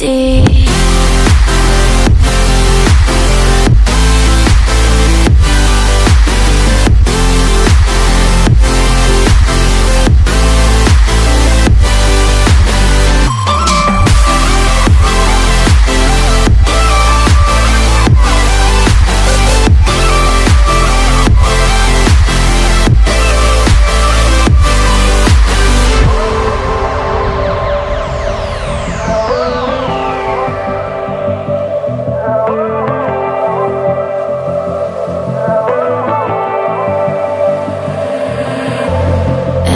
easy.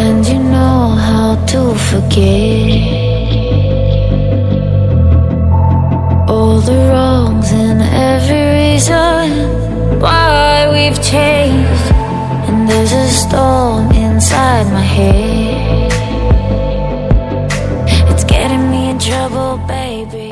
And you know how to forget all the wrongs and every reason why we've changed. And there's a storm inside my head, it's getting me in trouble, baby.